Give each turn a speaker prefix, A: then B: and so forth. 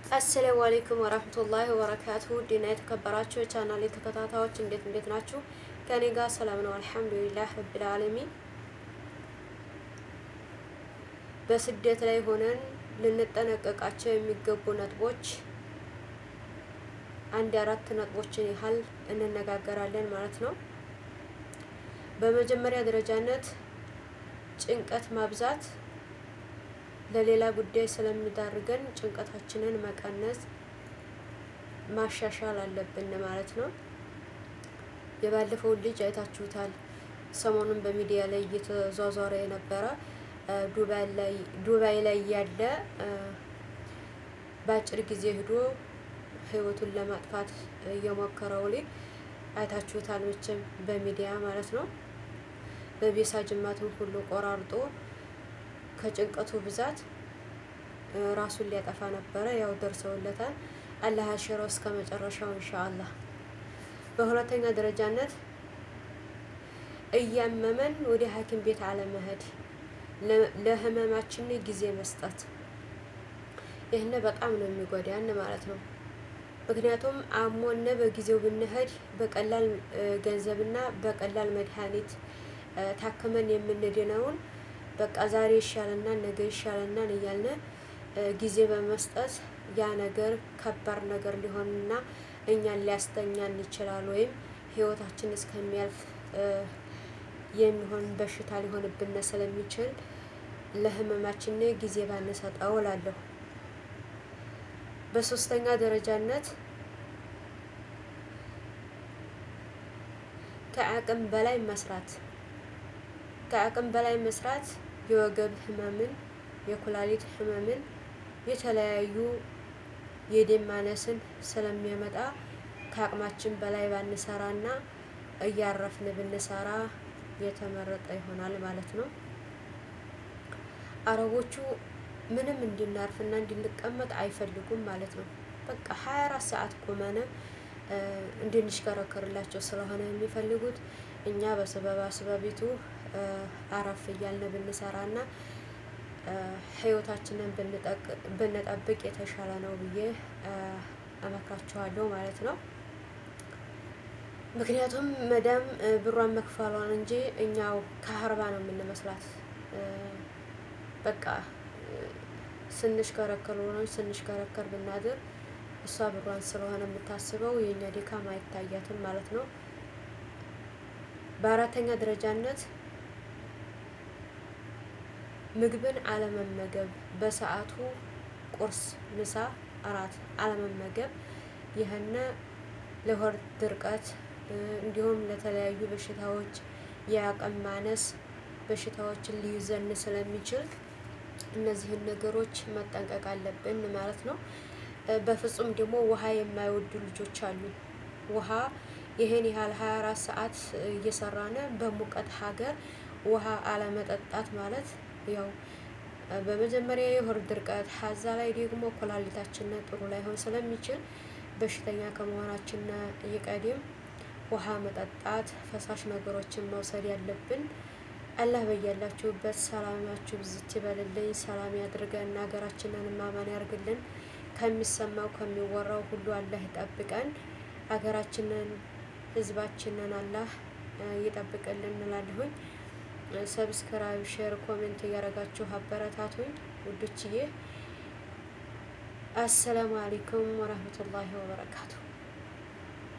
A: አሰላሙ አለይኩም ወራህመቱላሂ ወበረካቱሁ። ዲና የተከበራችሁ የቻናሌ ተከታታዮች እንዴት ናችሁ? ከኔ ጋር ሰላም ነው አልሐምዱሊላህ ረቢል ዓለሚን። በስደት ላይ ሆነን ልንጠነቀቃቸው የሚገቡ ነጥቦች አራት ነጥቦችን ያህል እንነጋገራለን ማለት ነው። በመጀመሪያ ደረጃነት ጭንቀት ማብዛት ለሌላ ጉዳይ ስለሚዳርገን ጭንቀታችንን መቀነስ ማሻሻል አለብን ማለት ነው። የባለፈውን ልጅ አይታችሁታል። ሰሞኑን በሚዲያ ላይ እየተዟዟረ የነበረ ዱባይ ላይ ያለ በአጭር ጊዜ ሄዶ ህይወቱን ለማጥፋት እየሞከረው ላይ አይታችሁታል መቼም በሚዲያ ማለት ነው። በቤሳ ጅማቱን ሁሉ ቆራርጦ ከጭንቀቱ ብዛት ራሱን ሊያጠፋ ነበረ። ያው ደርሰውለታል። አላህ አሽረው እስከ መጨረሻው ኢንሻአላህ። በሁለተኛ ደረጃነት እያመመን ወደ ሐኪም ቤት አለመሄድ፣ ለህመማችን ጊዜ መስጠት። ይህን በጣም ነው የሚጎዳን ማለት ነው። ምክንያቱም አሞነ በጊዜው ብንሄድ በቀላል ገንዘብና በቀላል መድኃኒት ታክመን የምንድነውን በቃ ዛሬ ይሻለናል ነገ ይሻለናል እያልን ጊዜ በመስጠት ያ ነገር ከባድ ነገር ሊሆንና እኛን ሊያስተኛን ይችላል፣ ወይም ህይወታችን እስከሚያልፍ የሚሆን በሽታ ሊሆንብን ስለሚችል ለህመማችን ጊዜ ባንሰጠው እላለሁ። በሶስተኛ ደረጃነት ከአቅም በላይ መስራት የወገብ ህመምን፣ የኩላሊት ህመምን፣ የተለያዩ የደም ማነስን ስለሚያመጣ ከአቅማችን በላይ ባንሰራና እያረፍን ብንሰራ የተመረጠ ይሆናል ማለት ነው። አረቦቹ ምንም እንድናርፍና እንድንቀመጥ አይፈልጉም ማለት ነው። በቃ 24 ሰዓት ቆመን እንድንሽከረከርላቸው ስለሆነ የሚፈልጉት እኛ በሰበቢቱ አረፍ እያልን ብንሰራና ህይወታችንን ብንጠብቅ የተሻለ ነው ብዬ እመክራችኋለሁ ማለት ነው። ምክንያቱም መዳም ብሯን መክፈሏን እንጂ እኛው ከሀርባ ነው የምንመስላት። በቃ ስንሽከረከር ብናድር እሷ ብሯን ስለሆነ የምታስበው የኛ ድካም አይታያትም ማለት ነው። በአራተኛ ደረጃነት ምግብን አለመመገብ፣ በሰዓቱ ቁርስ፣ ምሳ፣ እራት አለመመገብ። ይህን ለሆድ ድርቀት እንዲሁም ለተለያዩ በሽታዎች የአቅም ማነስ በሽታዎችን ሊይዘን ስለሚችል እነዚህን ነገሮች መጠንቀቅ አለብን ማለት ነው። በፍጹም ደግሞ ውሃ የማይወዱ ልጆች አሉ። ውሃ ይሄን ያህል 24 ሰዓት እየሰራን በሙቀት ሀገር ውሃ አለመጠጣት ማለት ያው በመጀመሪያ የሆድ ድርቀት ሀዛ ላይ ደግሞ ኩላሊታችን ጥሩ ላይሆን ስለሚችል በሽተኛ ከመሆናችን ይቀድም ውሃ መጠጣት፣ ፈሳሽ ነገሮችን መውሰድ ያለብን። አላህ በያላችሁበት ሰላማችሁ ብዝት ይበልልኝ፣ ሰላም ያድርገን፣ ሀገራችንን ማማን ያርግልን። ከሚሰማው ከሚወራው ሁሉ አላህ ይጠብቀን። ሀገራችንን ህዝባችንን አላህ ይጠብቅልን እንላለሁኝ። ሰብስክራይብ፣ ሼር፣ ኮሜንት እያደረጋችሁ አበረታቱኝ ውዶችዬ። አሰላሙ አለይኩም ወራህመቱላሂ ወበረካቱ።